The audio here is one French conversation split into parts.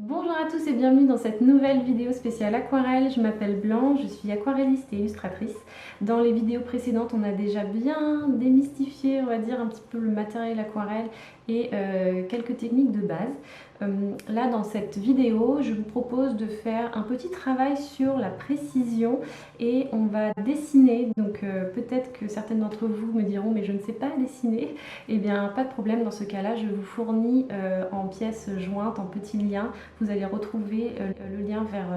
Bonjour à tous et bienvenue dans cette nouvelle vidéo spéciale aquarelle. Je m'appelle Blanche, je suis aquarelliste et illustratrice. Dans les vidéos précédentes, on a déjà bien démystifié, on va dire, un petit peu le matériel aquarelle et quelques techniques de base. Là, dans cette vidéo, je vous propose de faire un petit travail sur la précision et on va dessiner. Donc peut-être que certaines d'entre vous me diront mais je ne sais pas dessiner. Eh bien, pas de problème, dans ce cas-là, je vous fournis en pièces jointes, en petits liens. Vous allez retrouver le lien vers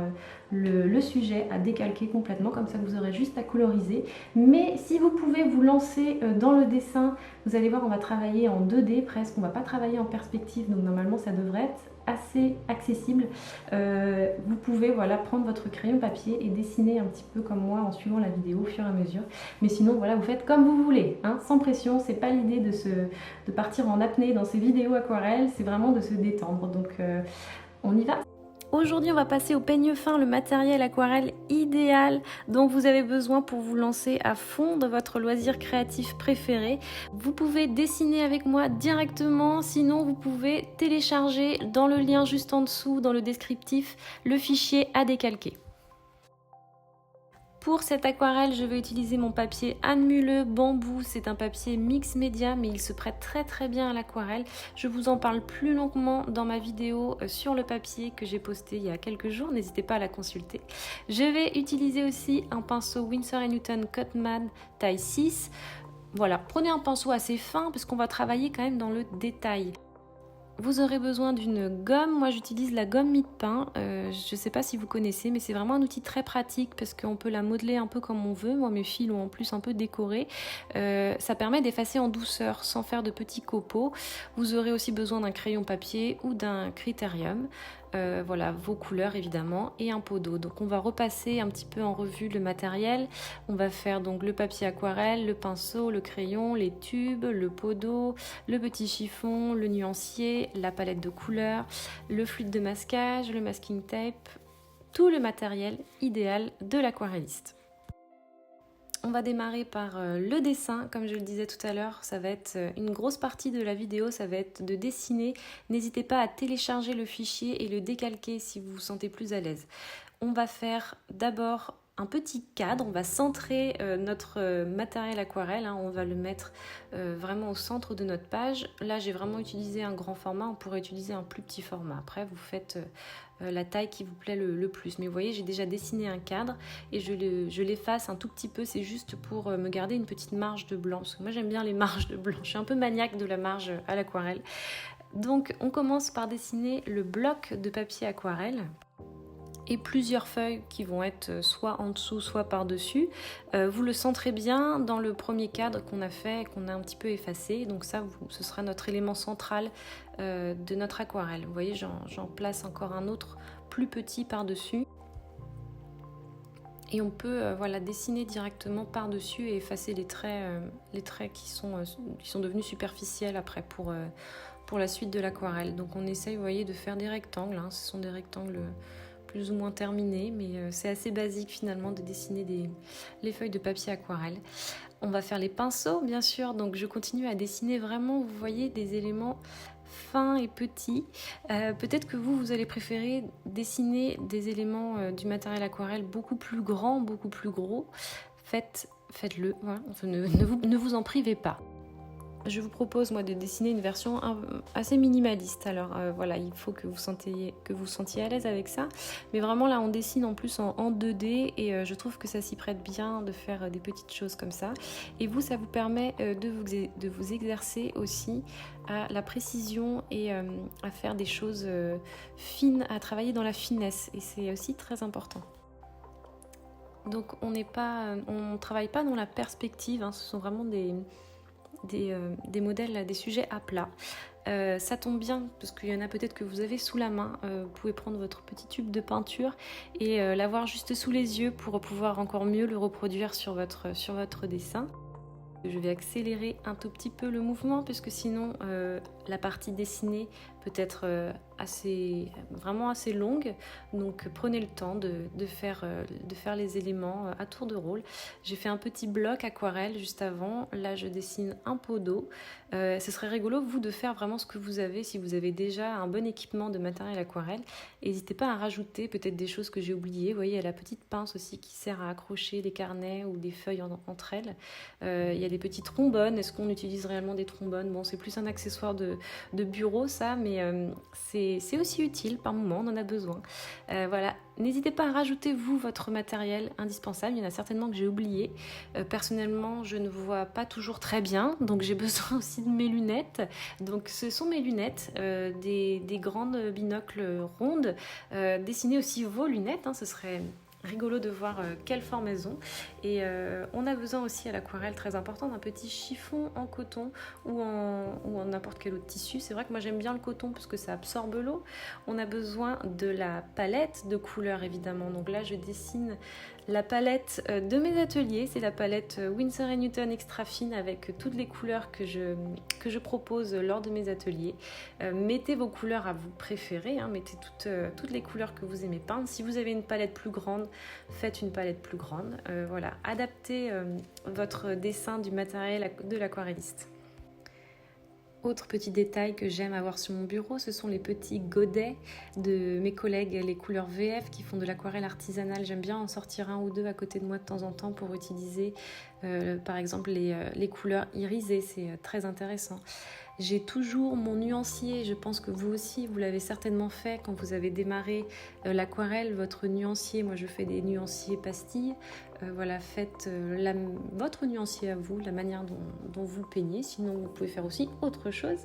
le sujet à décalquer complètement, comme ça vous aurez juste à coloriser. Mais si vous pouvez vous lancer dans le dessin, vous allez voir, on va travailler en 2D presque, on va pas travailler en perspective, donc normalement ça devrait être assez accessible. Vous pouvez voilà, prendre votre crayon papier et dessiner un petit peu comme moi en suivant la vidéo au fur et à mesure. Mais sinon voilà, vous faites comme vous voulez, hein, sans pression. C'est pas l'idée de partir en apnée dans ces vidéos aquarelles, c'est vraiment de se détendre. Donc on y va. Aujourd'hui, on va passer au peigne fin, le matériel aquarelle idéal dont vous avez besoin pour vous lancer à fond dans votre loisir créatif préféré. Vous pouvez dessiner avec moi directement, sinon vous pouvez télécharger dans le lien juste en dessous, dans le descriptif, le fichier à décalquer. Pour cette aquarelle, je vais utiliser mon papier Anne Muleux Bambou. C'est un papier mix média, mais il se prête très bien à l'aquarelle. Je vous en parle plus longuement dans ma vidéo sur le papier que j'ai posté il y a quelques jours. N'hésitez pas à la consulter. Je vais utiliser aussi un pinceau Winsor & Newton Cotman taille 6. Voilà, prenez un pinceau assez fin parce qu'on va travailler quand même dans le détail. Vous aurez besoin d'une gomme. Moi j'utilise la gomme mie-de-pain, je ne sais pas si vous connaissez, mais c'est vraiment un outil très pratique parce qu'on peut la modeler un peu comme on veut. Moi mes fils l'ont en plus un peu décoré. Ça permet d'effacer en douceur sans faire de petits copeaux. Vous aurez aussi besoin d'un crayon papier ou d'un critérium. Voilà, vos couleurs évidemment, et un pot d'eau. Donc on va repasser un petit peu en revue le matériel. On va faire donc le papier aquarelle, le pinceau, le crayon, les tubes, le pot d'eau, le petit chiffon, le nuancier, la palette de couleurs, le fluide de masquage, le masking tape, tout le matériel idéal de l'aquarelliste. On va démarrer par le dessin, comme je le disais tout à l'heure, ça va être une grosse partie de la vidéo, ça va être de dessiner. N'hésitez pas à télécharger le fichier et le décalquer si vous vous sentez plus à l'aise. On va faire d'abord un petit cadre, on va centrer notre matériel aquarelle, hein, on va le mettre vraiment au centre de notre page. Là j'ai vraiment utilisé un grand format, on pourrait utiliser un plus petit format. Après vous faites la taille qui vous plaît le plus. Mais vous voyez, j'ai déjà dessiné un cadre et je l'efface un tout petit peu, c'est juste pour me garder une petite marge de blanc. Parce que moi j'aime bien les marges de blanc, je suis un peu maniaque de la marge à l'aquarelle. Donc on commence par dessiner le bloc de papier aquarelle et plusieurs feuilles qui vont être soit en dessous, soit par-dessus. Vous le centrez bien dans le premier cadre qu'on a fait, qu'on a un petit peu effacé. Donc ça, ce sera notre élément central de notre aquarelle. Vous voyez, j'en place encore un autre plus petit par-dessus. Et on peut voilà, dessiner directement par-dessus et effacer les traits qui sont devenus superficiels après pour la suite de l'aquarelle. Donc on essaye, vous voyez, de faire des rectangles. Hein. Ce sont des rectangles plus ou moins terminé, mais c'est assez basique finalement de dessiner les feuilles de papier aquarelle. On va faire les pinceaux bien sûr, donc je continue à dessiner vraiment, vous voyez, des éléments fins et petits. Peut-être que vous allez préférer dessiner des éléments du matériel aquarelle beaucoup plus grands, beaucoup plus gros. Faites-le, voilà. Ne vous en privez pas. Je vous propose moi de dessiner une version assez minimaliste. Alors voilà, il faut que vous sentiez à l'aise avec ça. Mais vraiment là, on dessine en plus en 2D et je trouve que ça s'y prête bien de faire des petites choses comme ça. Et vous, ça vous permet de vous exercer aussi à la précision et à faire des choses fines, à travailler dans la finesse. Et c'est aussi très important. Donc on ne travaille pas dans la perspective, hein, ce sont vraiment des modèles, des sujets à plat. Ça tombe bien parce qu'il y en a peut-être que vous avez sous la main. Vous pouvez prendre votre petit tube de peinture et l'avoir juste sous les yeux pour pouvoir encore mieux le reproduire sur votre dessin. Je vais accélérer un tout petit peu le mouvement parce que sinon la partie dessinée peut-être vraiment assez longue. Donc prenez le temps de faire les éléments à tour de rôle. J'ai fait un petit bloc aquarelle juste avant. Là, je dessine un pot d'eau. Ce serait rigolo, vous, de faire vraiment ce que vous avez. Si vous avez déjà un bon équipement de matériel aquarelle, n'hésitez pas à rajouter peut-être des choses que j'ai oubliées. Vous voyez, il y a la petite pince aussi qui sert à accrocher les carnets ou des feuilles entre elles. Il y a des petits trombones. Est-ce qu'on utilise réellement des trombones? Bon, c'est plus un accessoire de bureau, ça, mais c'est aussi utile par moment, on en a besoin. Voilà, n'hésitez pas à rajouter, vous, votre matériel indispensable. Il y en a certainement que j'ai oublié. Personnellement, je ne vois pas toujours très bien, donc j'ai besoin aussi de mes lunettes. Donc ce sont mes lunettes, des grandes binocles rondes. Dessinez aussi vos lunettes, ce serait rigolo de voir quelle forme elles ont. Et on a besoin aussi à l'aquarelle, très important, d'un petit chiffon en coton ou en n'importe quel autre tissu. C'est vrai que moi j'aime bien le coton parce que ça absorbe l'eau. On a besoin de la palette de couleurs évidemment. Donc là je dessine la palette de mes ateliers. C'est la palette Winsor & Newton Extra Fine avec toutes les couleurs que je propose lors de mes ateliers. Mettez vos couleurs à vous préférer, mettez toutes les couleurs que vous aimez peindre. Si vous avez une palette plus grande, faites une palette plus grande. Voilà, adaptez votre dessin du matériel de l'aquarelliste. Autre petit détail que j'aime avoir sur mon bureau, ce sont les petits godets de mes collègues, les couleurs VF qui font de l'aquarelle artisanale. J'aime bien en sortir un ou deux à côté de moi de temps en temps pour utiliser par exemple les couleurs irisées, c'est très intéressant. J'ai toujours mon nuancier, je pense que vous aussi, vous l'avez certainement fait quand vous avez démarré l'aquarelle, votre nuancier. Moi je fais des nuanciers pastilles. Voilà, faites votre nuancier à vous, la manière dont vous peignez. Sinon vous pouvez faire aussi autre chose.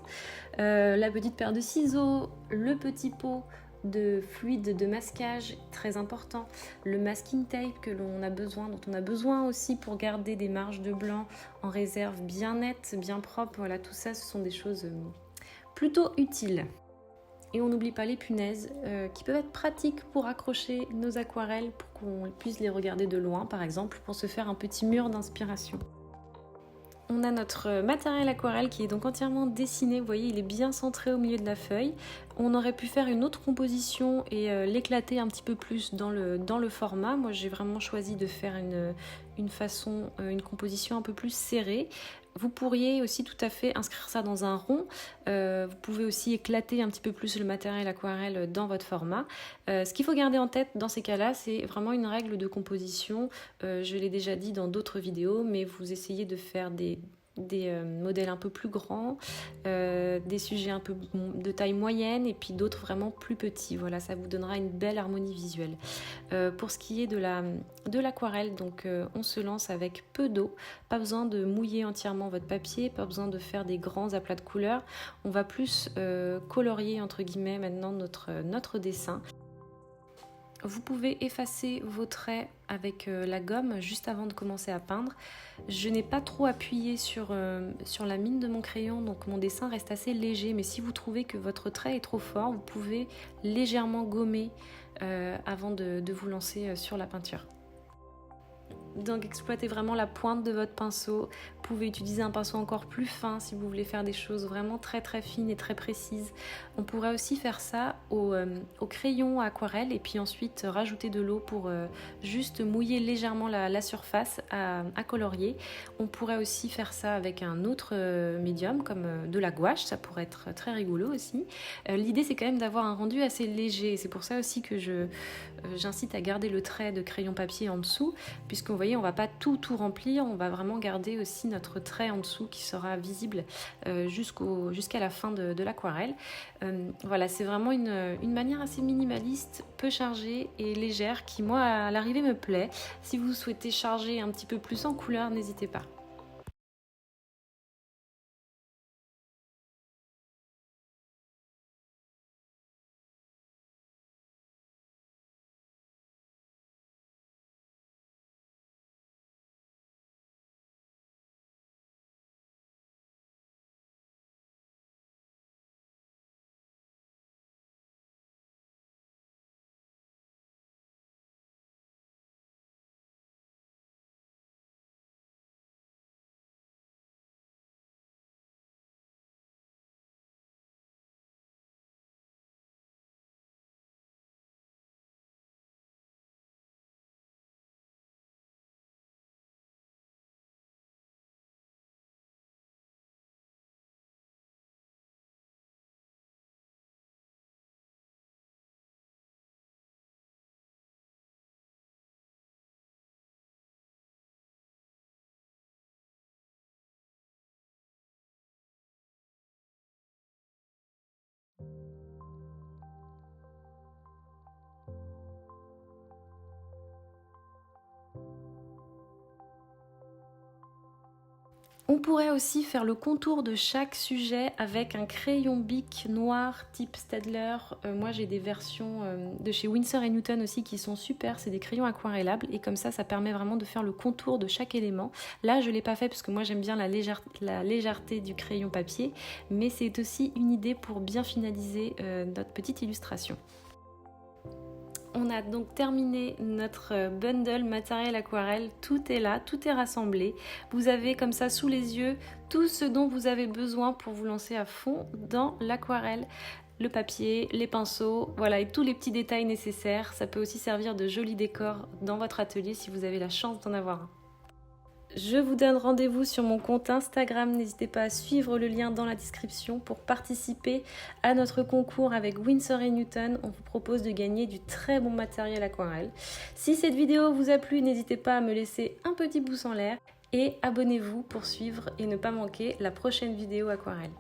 La petite paire de ciseaux, le petit pot de fluide de masquage, très important, le masking tape dont on a besoin aussi pour garder des marges de blanc en réserve bien nettes, bien propres. Voilà, tout ça, ce sont des choses plutôt utiles. Et on n'oublie pas les punaises qui peuvent être pratiques pour accrocher nos aquarelles pour qu'on puisse les regarder de loin, par exemple, pour se faire un petit mur d'inspiration. On a notre matériel aquarelle qui est donc entièrement dessiné. Vous voyez, il est bien centré au milieu de la feuille. On aurait pu faire une autre composition et l'éclater un petit peu plus dans le format. Moi, j'ai vraiment choisi de faire une composition un peu plus serrée. Vous pourriez aussi tout à fait inscrire ça dans un rond. Vous pouvez aussi éclater un petit peu plus le matériel aquarelle dans votre format. Ce qu'il faut garder en tête dans ces cas-là, c'est vraiment une règle de composition. Je l'ai déjà dit dans d'autres vidéos, mais vous essayez de faire des modèles un peu plus grands, des sujets un peu de taille moyenne et puis d'autres vraiment plus petits. Voilà, ça vous donnera une belle harmonie visuelle. Pour ce qui est de l'aquarelle, donc on se lance avec peu d'eau, pas besoin de mouiller entièrement votre papier, pas besoin de faire des grands aplats de couleurs. On va plus colorier entre guillemets maintenant notre dessin. Vous pouvez effacer vos traits avec la gomme juste avant de commencer à peindre. Je n'ai pas trop appuyé sur la mine de mon crayon, donc mon dessin reste assez léger. Mais si vous trouvez que votre trait est trop fort, vous pouvez légèrement gommer avant de vous lancer sur la peinture. Donc exploitez vraiment la pointe de votre pinceau. Vous pouvez utiliser un pinceau encore plus fin si vous voulez faire des choses vraiment très très fines et très précises. On pourrait aussi faire ça au crayon à aquarelle et puis ensuite rajouter de l'eau pour juste mouiller légèrement la surface à colorier. On pourrait aussi faire ça avec un autre médium comme de la gouache, ça pourrait être très rigolo aussi. L'idée c'est quand même d'avoir un rendu assez léger. C'est pour ça aussi que j'incite à garder le trait de crayon papier en dessous, puisque vous voyez on va pas tout remplir, on va vraiment garder aussi notre trait en dessous qui sera visible jusqu'à la fin de l'aquarelle. Voilà, c'est vraiment une manière assez minimaliste, peu chargée et légère qui moi à l'arrivée me plaît. Si vous souhaitez charger un petit peu plus en couleur, n'hésitez pas. On pourrait aussi faire le contour de chaque sujet avec un crayon Bic noir type Staedtler. Moi j'ai des versions de chez Winsor & Newton aussi qui sont super, c'est des crayons aquarellables et comme ça permet vraiment de faire le contour de chaque élément. Là je ne l'ai pas fait parce que moi j'aime bien la légèreté du crayon papier, mais c'est aussi une idée pour bien finaliser notre petite illustration. On a donc terminé notre bundle matériel aquarelle, tout est là, tout est rassemblé. Vous avez comme ça sous les yeux tout ce dont vous avez besoin pour vous lancer à fond dans l'aquarelle. Le papier, les pinceaux, voilà, et tous les petits détails nécessaires. Ça peut aussi servir de joli décor dans votre atelier si vous avez la chance d'en avoir un. Je vous donne rendez-vous sur mon compte Instagram, n'hésitez pas à suivre le lien dans la description pour participer à notre concours avec Winsor & Newton. On vous propose de gagner du très bon matériel aquarelle. Si cette vidéo vous a plu, n'hésitez pas à me laisser un petit pouce en l'air et abonnez-vous pour suivre et ne pas manquer la prochaine vidéo aquarelle.